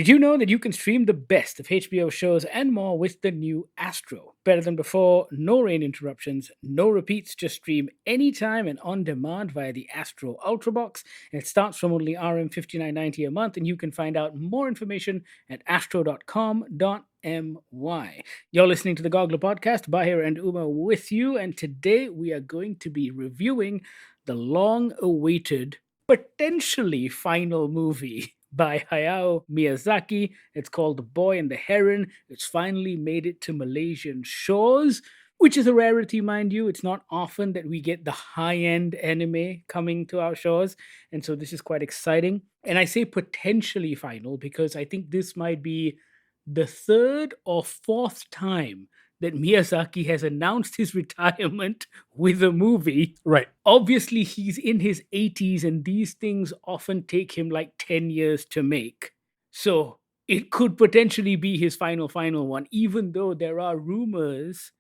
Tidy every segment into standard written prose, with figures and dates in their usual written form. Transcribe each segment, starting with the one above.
Did you know that you can stream the best of HBO shows and more with the new Astro? Better than before, no rain interruptions, no repeats, just stream anytime and on demand via the Astro Ultrabox. And it starts from only RM $59.90 a month, and you can find out more information at astro.com.my. You're listening to the Goggler Podcast, Bahir and Uma with you, and today we are going to be reviewing the long-awaited, potentially final movie by Hayao Miyazaki. It's called The Boy and the Heron. It's finally made it to Malaysian shores, which is a rarity, mind you. It's not often that we get the high-end anime coming to our shores, and so this is quite exciting. And I say potentially final because I think this might be the third or fourth time that Miyazaki has announced his retirement with a movie. Right. Obviously, he's in his 80s, and these things often take him like 10 years to make. So it could potentially be his final one, even though there are rumors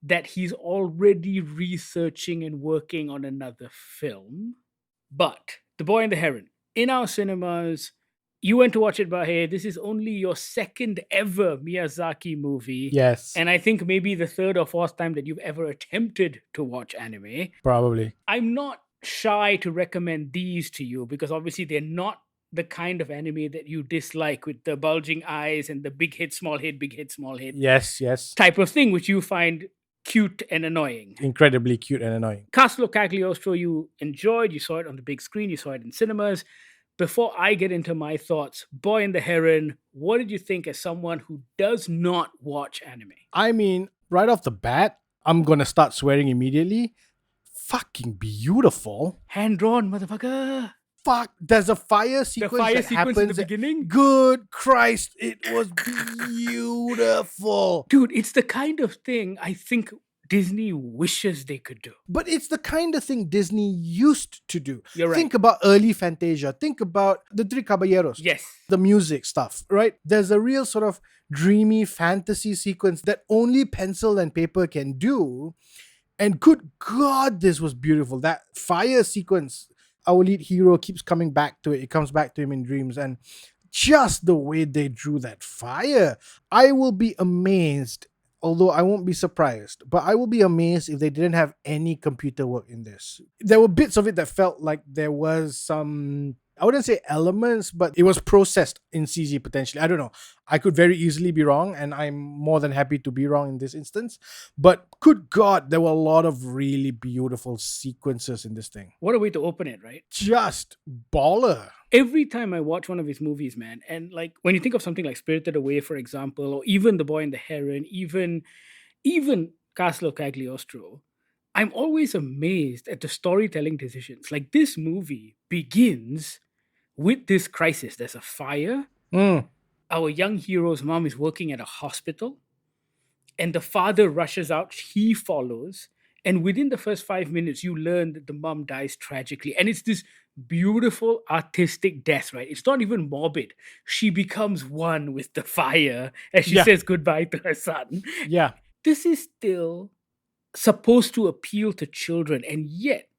that he's already researching and working on another film. But The Boy and the Heron, in our cinemas. You went to watch it, Bahir. This is only your second ever Miyazaki movie. Yes. And I think maybe the third or fourth time that you've ever attempted to watch anime. Probably. I'm not shy to recommend these to you because obviously they're not the kind of anime that you dislike with the bulging eyes and the big hit, small hit, big hit, small hit. Yes. Type of thing, which you find cute and annoying. Incredibly cute and annoying. Castle Cagliostro you enjoyed. You saw it on the big screen. You saw it in cinemas. Before I get into my thoughts, Boy and the Heron, what did you think as someone who does not watch anime? I mean, right off the bat, I'm going to start swearing immediately. Fucking beautiful. Hand-drawn, motherfucker. Fuck, there's a fire sequence happens in the beginning? Good Christ, it was beautiful. Dude, it's the kind of thing I think Disney wishes they could do. But it's the kind of thing Disney used to do. You're right. Think about early Fantasia. Think about the Three Caballeros. Yes. The music stuff, right? There's a real sort of dreamy fantasy sequence that only pencil and paper can do. And good God, this was beautiful. That fire sequence, our lead hero keeps coming back to it. It comes back to him in dreams. And just the way they drew that fire, I will be amazed. Although I won't be surprised, but I will be amazed if they didn't have any computer work in this. There were bits of it that felt like there was some, I wouldn't say elements, but it was processed in CG potentially. I don't know. I could very easily be wrong, and I'm more than happy to be wrong in this instance. But good God, there were a lot of really beautiful sequences in this thing. What a way to open it, right? Just baller. Every time I watch one of his movies, man, and like when you think of something like Spirited Away, for example, or even The Boy and the Heron, even Castle of Cagliostro, I'm always amazed at the storytelling decisions. Like this movie begins with this crisis. There's a fire. Our young hero's mom is working at a hospital, and the father rushes out. He follows. And within the first 5 minutes, you learn that the mom dies tragically. And it's this beautiful artistic death, right? It's not even morbid. She becomes one with the fire as she says goodbye to her son. Yeah. This is still supposed to appeal to children. And yet,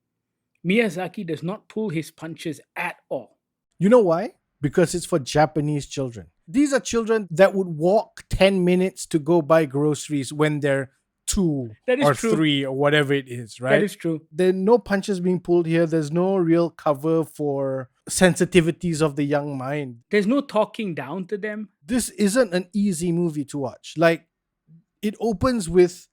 Miyazaki does not pull his punches at all. You know why? Because it's for Japanese children. These are children that would walk 10 minutes to go buy groceries when they're 2 or 3 or whatever it is, right? That is true. There are no punches being pulled here. There's no real cover for sensitivities of the young mind. There's no talking down to them. This isn't an easy movie to watch. Like, it opens with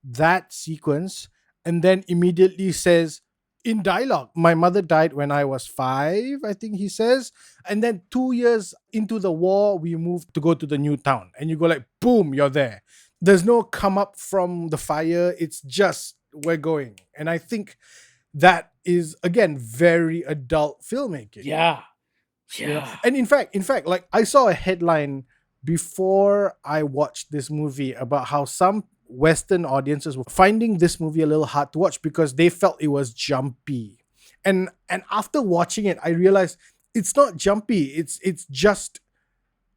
that sequence and then immediately says, in dialogue, my mother died when I was 5, I think he says. And then 2 years into the war, we moved to go to the new town. And you go like, boom, you're there. There's no come up from the fire. It's just, we're going. And I think that is, again, very adult filmmaking. Yeah. You know? And in fact, like I saw a headline before I watched this movie about how some Western audiences were finding this movie a little hard to watch because they felt it was jumpy. And after watching it, I realized it's not jumpy. It's just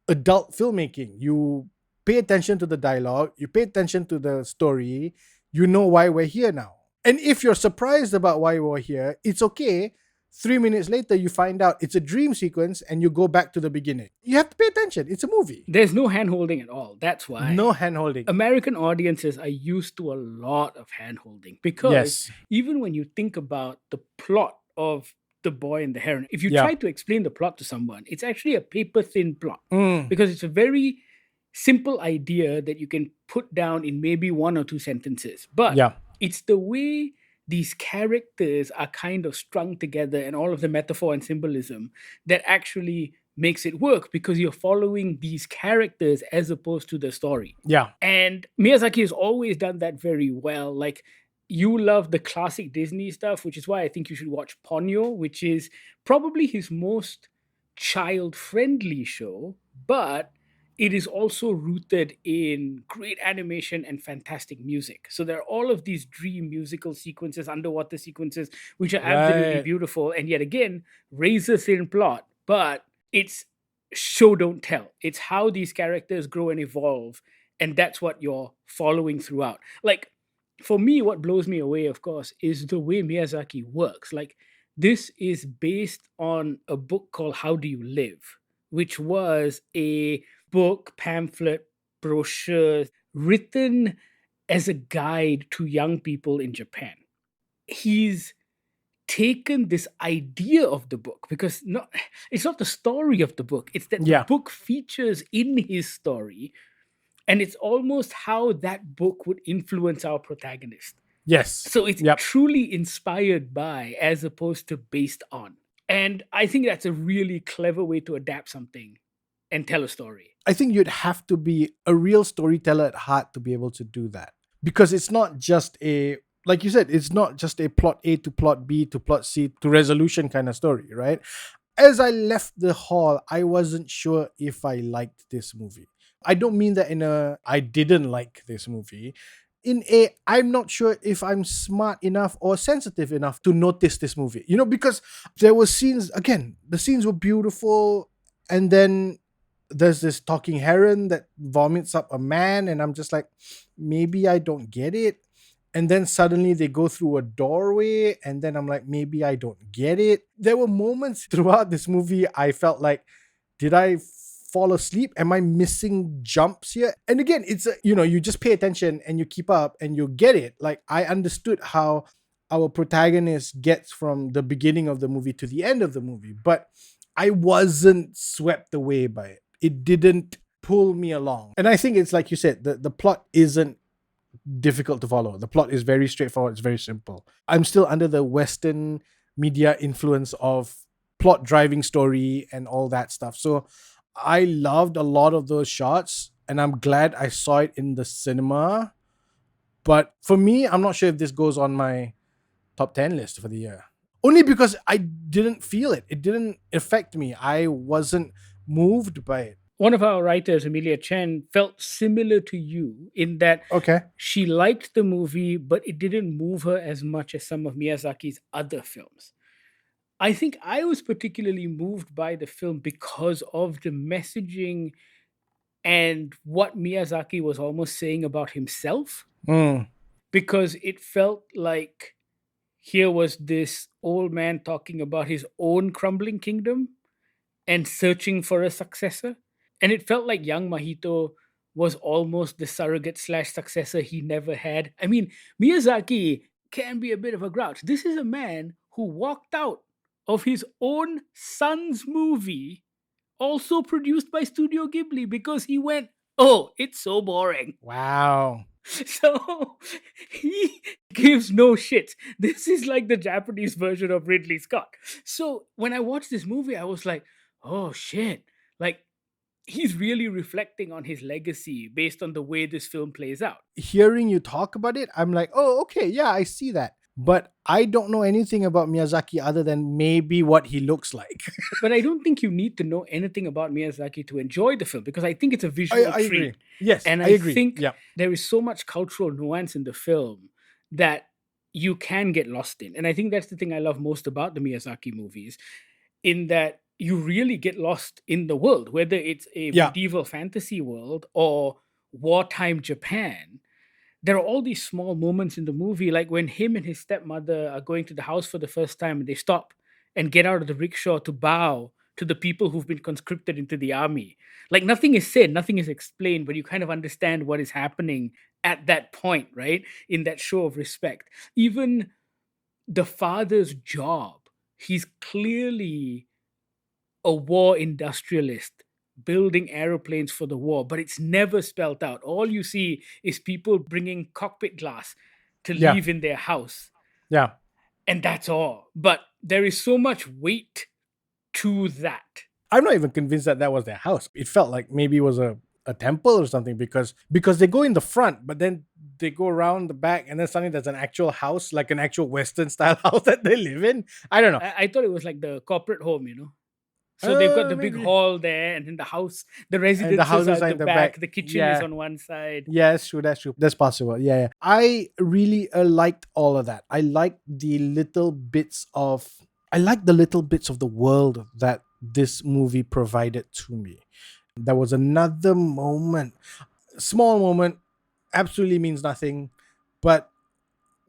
adult filmmaking. You pay attention to the dialogue, you pay attention to the story, you know why we're here now. And if you're surprised about why we're here, it's okay 3 minutes later, you find out it's a dream sequence and you go back to the beginning. You have to pay attention. It's a movie. There's no hand holding at all. That's why. No hand holding. American audiences are used to a lot of hand holding because Yes. even when you think about the plot of The Boy and the Heron, if you Yeah. try to explain the plot to someone, it's actually a paper thin plot Mm. because it's a very simple idea that you can put down in maybe one or two sentences. But Yeah. it's the way these characters are kind of strung together and all of the metaphor and symbolism that actually makes it work because you're following these characters as opposed to the story. Yeah. And Miyazaki has always done that very well. Like, you love the classic Disney stuff, which is why I think you should watch Ponyo, which is probably his most child friendly show, but it is also rooted in great animation and fantastic music. So there are all of these dream musical sequences, underwater sequences, which are absolutely Right. beautiful. And yet again, razor thin plot, but it's show don't tell. It's how these characters grow and evolve, and that's what you're following throughout. Like, for me, what blows me away, of course, is the way Miyazaki works. Like, this is based on a book called How Do You Live, which was a book, pamphlet, brochure written as a guide to young people in Japan. He's taken this idea of the book because it's not the story of the book, it's that the Yeah. book features in his story, and it's almost how that book would influence our protagonist. Yes. So it's Yep. truly inspired by as opposed to based on. And I think that's a really clever way to adapt something and tell a story. I think you'd have to be a real storyteller at heart to be able to do that. Because it's not just a, like you said, it's not just a plot A to plot B to plot C to resolution kind of story, right? As I left the hall, I wasn't sure if I liked this movie. I don't mean that in a I didn't like this movie. In a I'm not sure if I'm smart enough or sensitive enough to notice this movie. Because there were scenes, again, the scenes were beautiful, and then there's this talking heron that vomits up a man, and I'm just like, maybe I don't get it. And then suddenly they go through a doorway, and then I'm like, maybe I don't get it. There were moments throughout this movie I felt like, did I fall asleep? Am I missing jumps here? And again, it's you just pay attention and you keep up and you get it. Like, I understood how our protagonist gets from the beginning of the movie to the end of the movie, but I wasn't swept away by it. It didn't pull me along. And I think it's like you said, the plot isn't difficult to follow. The plot is very straightforward. It's very simple. I'm still under the Western media influence of plot driving story and all that stuff. So I loved a lot of those shots, and I'm glad I saw it in the cinema. But for me, I'm not sure if this goes on my top 10 list for the year. Only because I didn't feel it. It didn't affect me. I wasn't moved by it. One of our writers, Amelia Chen, felt similar to you in that Okay. she liked the movie, but it didn't move her as much as some of Miyazaki's other films. I think I was particularly moved by the film because of the messaging and what Miyazaki was almost saying about himself, Mm. because it felt like here was this old man talking about his own crumbling kingdom and searching for a successor. And it felt like young Mahito was almost the surrogate slash successor he never had. I mean, Miyazaki can be a bit of a grouch. This is a man who walked out of his own son's movie, also produced by Studio Ghibli, because he went, oh, it's so boring. Wow. So he gives no shit. This is like the Japanese version of Ridley Scott. So when I watched this movie, I was like, oh shit. Like, he's really reflecting on his legacy based on the way this film plays out. Hearing you talk about it, I'm like, oh, okay, yeah, I see that. But I don't know anything about Miyazaki other than maybe what he looks like. But I don't think you need to know anything about Miyazaki to enjoy the film, because I think it's a visual I treat. agree. Yes, And I agree. think Yeah. there is so much cultural nuance in the film that you can get lost in. And I think that's the thing I love most about the Miyazaki movies, in that you really get lost in the world, whether it's a Yeah. medieval fantasy world or wartime Japan. There are all these small moments in the movie, like when him and his stepmother are going to the house for the first time and they stop and get out of the rickshaw to bow to the people who've been conscripted into the army. Like nothing is said, nothing is explained, but you kind of understand what is happening at that point, right? In that show of respect. Even the father's job, he's clearly a war industrialist building aeroplanes for the war, but it's never spelt out. All you see is people bringing cockpit glass to Yeah. leave in their house, Yeah. and that's all. But there is so much weight to that. I'm not even convinced that that was their house. It felt like maybe it was a temple or something because they go in the front, but then they go around the back, and then suddenly there's an actual house, like an actual Western style house that they live in. I don't know. I thought it was like the corporate home, you know. So they've got the big Maybe. hall there, and then the house, the And residences the houses are are at in the the back. back. The kitchen is Yeah. on one side. Yeah, that's true. That's true. That's possible. Yeah, yeah. I really liked all of that. I liked the little bits of. I like the little bits of the world that this movie provided to me. There was another moment, small moment, absolutely means nothing, but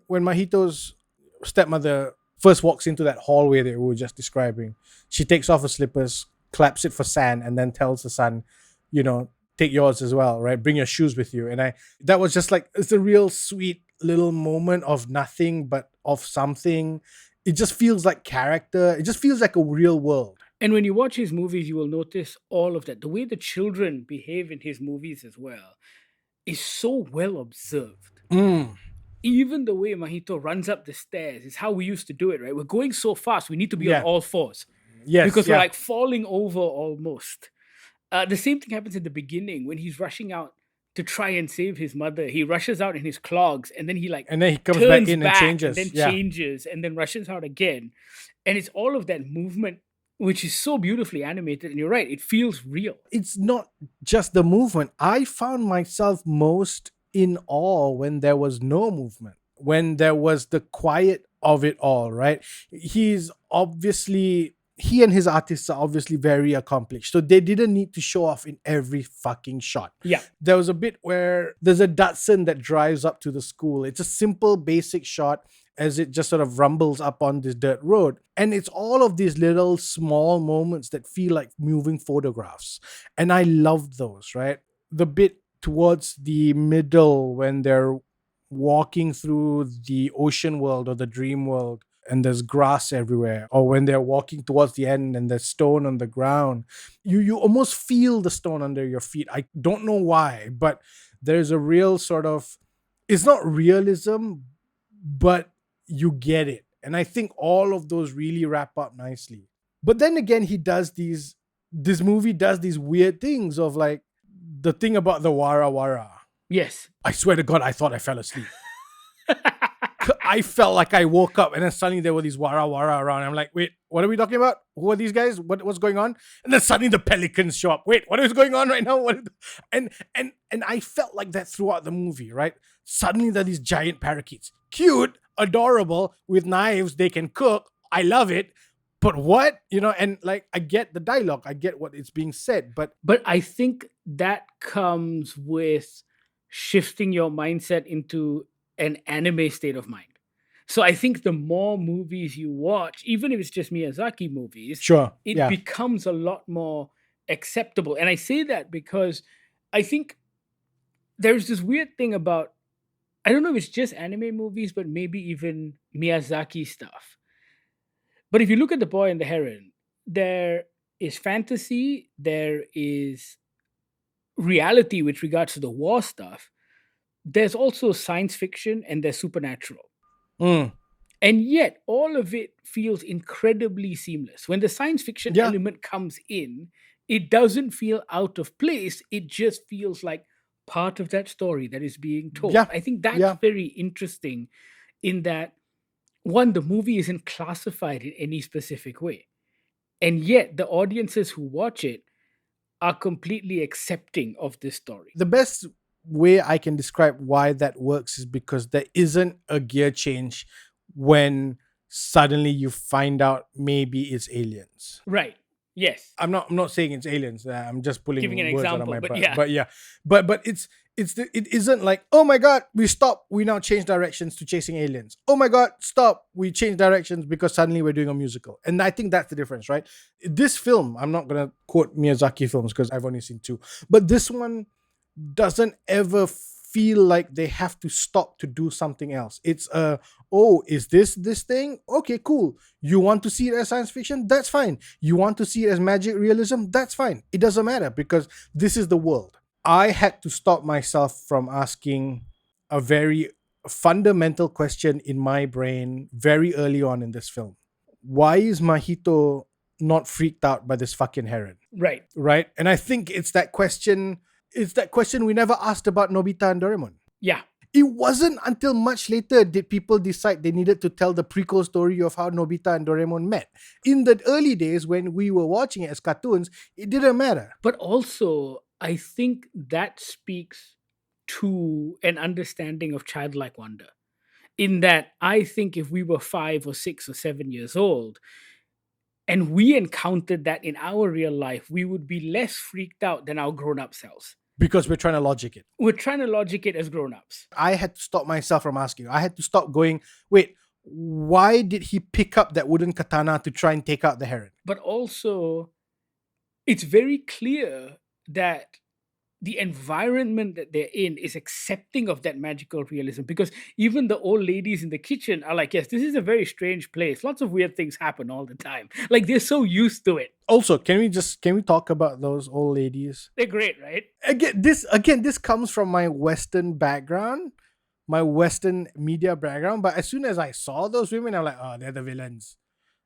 when Mahito's stepmother first walks into that hallway that we were just describing, she takes off her slippers, claps it for sand, and then tells the son, you know, take yours as well, right? Bring your shoes with you. And that was just like, it's a real sweet little moment of nothing, but of something. It just feels like character. It just feels like a real world. And when you watch his movies, you will notice all of that. The way the children behave in his movies as well is so well observed. Mm. Even the way Mahito runs up the stairs is how we used to do it, right? We're going so fast, we need to be on Yeah. all fours Yes. because we're Yeah. like falling over almost. The same thing happens in the beginning when he's rushing out to try and save his mother. He rushes out in his clogs, and then he like And then he comes turns back in and back changes. and then Yeah. changes and then rushes out again. And it's all of that movement, which is so beautifully animated. And you're right, it feels real. It's not just the movement. I found myself most in awe when there was no movement, when there was the quiet of it all, right? He and his artists are obviously very accomplished. So they didn't need to show off in every fucking shot. Yeah. There was a bit where there's a Datsun that drives up to the school. It's a simple, basic shot as it just sort of rumbles up on this dirt road. And it's all of these little small moments that feel like moving photographs. And I love those, right? The bit towards the middle when they're walking through the ocean world or the dream world and there's grass everywhere, or when they're walking towards the end and there's stone on the ground, you almost feel the stone under your feet. I don't know why, but there's a real sort of, it's not realism, but you get it. And I think all of those really wrap up nicely. But then again, this movie does these weird things of like the thing about the wara wara. Yes. I swear to God, I thought I fell asleep. I felt like I woke up and then suddenly there were these wara wara around. I'm like, wait, what are we talking about? Who are these guys? What's going on? And then suddenly the pelicans show up. Wait, what is going on right now? And I felt like that throughout the movie, right? Suddenly there are these giant parakeets. Cute, adorable, with knives, they can cook. I love it. But what? And like I get the dialogue, I get what it's being said, but I think that comes with shifting your mindset into an anime state of mind. So I think the more movies you watch, even if it's just Miyazaki movies, sure. it Yeah. becomes a lot more acceptable. And I say that because I think there's this weird thing about, I don't know if it's just anime movies, but maybe even Miyazaki stuff. But if you look at The Boy and the Heron, there is fantasy, there is reality with regards to the war stuff. There's also science fiction and there's supernatural. Mm. And yet, all of it feels incredibly seamless. When the science fiction Yeah. element comes in, it doesn't feel out of place. It just feels like part of that story that is being told. Yeah. I think that's Yeah. very interesting in that, one, the movie isn't classified in any specific way. And yet, the audiences who watch it are completely accepting of this story. The best way I can describe why that works is because there isn't a gear change when suddenly you find out maybe it's aliens. Right. Yes. I'm not saying it's aliens. I'm just pulling Giving an words out of example, my but butt. yeah. But yeah. But It isn't like, oh my god, we stop, we now change directions to chasing aliens. Oh my god, stop, we change directions because suddenly we're doing a musical. And I think that's the difference, right? This film, I'm not gonna quote Miyazaki films because I've only seen two, but this one doesn't ever feel like they have to stop to do something else. It's oh, is this thing? Okay, cool. You want to see it as science fiction? That's fine. You want to see it as magic realism? That's fine. It doesn't matter because this is the world. I had to stop myself from asking a very fundamental question in my brain very early on in this film. Why is Mahito not freaked out by this fucking heron? Right. Right? And I think it's that question. It's that question we never asked about Nobita and Doraemon. Yeah. It wasn't until much later did people decide they needed to tell the prequel story of how Nobita and Doraemon met. In the early days when we were watching it as cartoons, it didn't matter. But also, I think that speaks to an understanding of childlike wonder. In that, I think if we were 5 or 6 or 7 years old and we encountered that in our real life, we would be less freaked out than our grown up selves. Because we're trying to logic it. We're trying to logic it as grown ups. I had to stop myself from asking. I had to stop going, wait, why did he pick up that wooden katana to try and take out the heron? But also, it's very clear that the environment that they're in is accepting of that magical realism, because even the old ladies in the kitchen are like, yes, this is a very strange place. Lots of weird things happen all the time. Like, they're so used to it. Also, can we talk about those old ladies? They're great, right? This comes from my Western background, my Western media background. But as soon as I saw those women, I'm like, oh, they're the villains.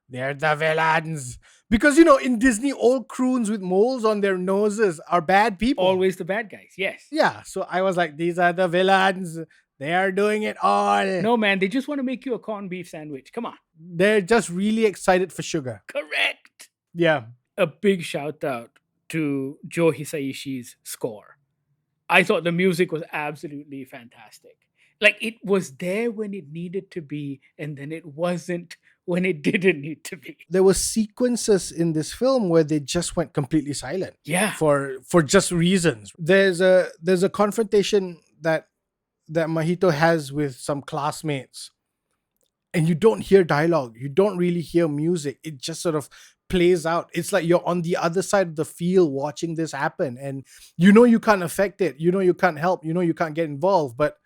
They're the villains. Because, in Disney, old croons with moles on their noses are bad people. Always the bad guys, yes. Yeah, so I was like, these are the villains. They are doing it all. No, man, they just want to make you a corned beef sandwich. Come on. They're just really excited for sugar. Correct. Yeah. A big shout out to Joe Hisaishi's score. I thought the music was absolutely fantastic. Like, it was there when it needed to be, and then it wasn't when it didn't need to be. There were sequences in this film where they just went completely silent. Yeah. For just reasons. There's a confrontation that Mahito has with some classmates, and you don't hear dialogue. You don't really hear music. It just sort of plays out. It's like you're on the other side of the field watching this happen, and you can't affect it. You can't help. You can't get involved, but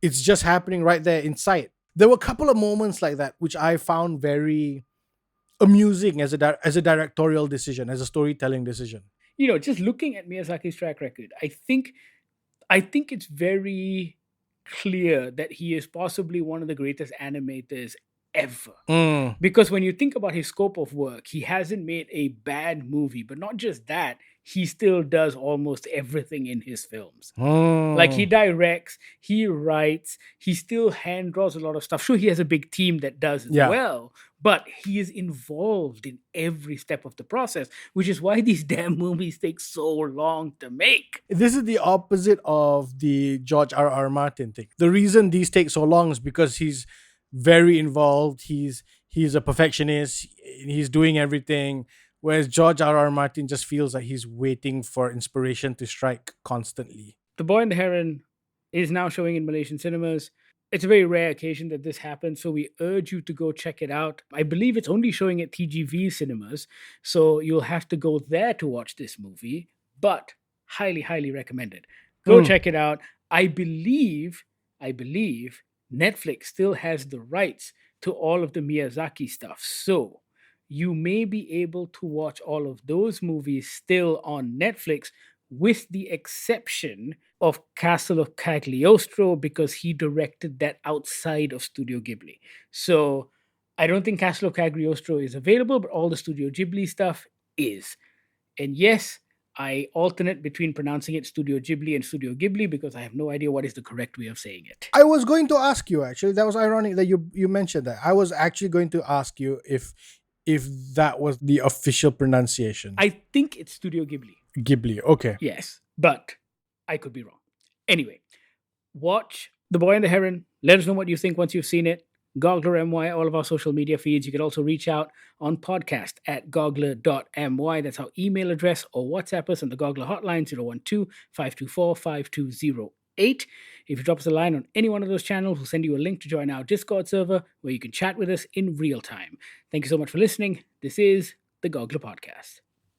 it's just happening right there in sight. There were a couple of moments like that which I found very amusing as a directorial decision, as a storytelling decision. Just looking at Miyazaki's track record, I think it's very clear that he is possibly one of the greatest animators ever. Because when you think about his scope of work, he hasn't made a bad movie, but not just that, he still does almost everything in his films. Like, he directs, he writes, he still hand draws a lot of stuff. Sure, he has a big team that does as well, but he is involved in every step of the process, which is why these damn movies take so long to make. This is the opposite of the George R.R. Martin thing. The reason these take so long is because he's very involved. He's a perfectionist. He's doing everything. Whereas George R.R. Martin just feels like he's waiting for inspiration to strike constantly. The Boy and the Heron is now showing in Malaysian cinemas. It's a very rare occasion that this happens, so we urge you to go check it out. I believe it's only showing at TGV cinemas, so you'll have to go there to watch this movie, but highly, highly recommended. Go check it out. I believe Netflix still has the rights to all of the Miyazaki stuff, so you may be able to watch all of those movies still on Netflix, with the exception of Castle of Cagliostro, because he directed that outside of Studio Ghibli. So I don't think Castle of Cagliostro is available, but all the Studio Ghibli stuff is. And yes, I alternate between pronouncing it Studio Ghibli and Studio Ghibli because I have no idea what is the correct way of saying it. I was going to ask you, actually. That was ironic that you mentioned that. I was actually going to ask you if that was the official pronunciation. I think it's Studio Ghibli. Ghibli, okay. Yes, but I could be wrong. Anyway, watch The Boy and the Heron. Let us know what you think once you've seen it. Goggler MY, all of our social media feeds. You can also reach out on podcast at goggler.my. That's our email address, or WhatsApp us on the Goggler hotline 012-524-5208. 8. If you drop us a line on any one of those channels, we'll send you a link to join our Discord server where you can chat with us in real time. Thank you so much for listening. This is the Goggler Podcast.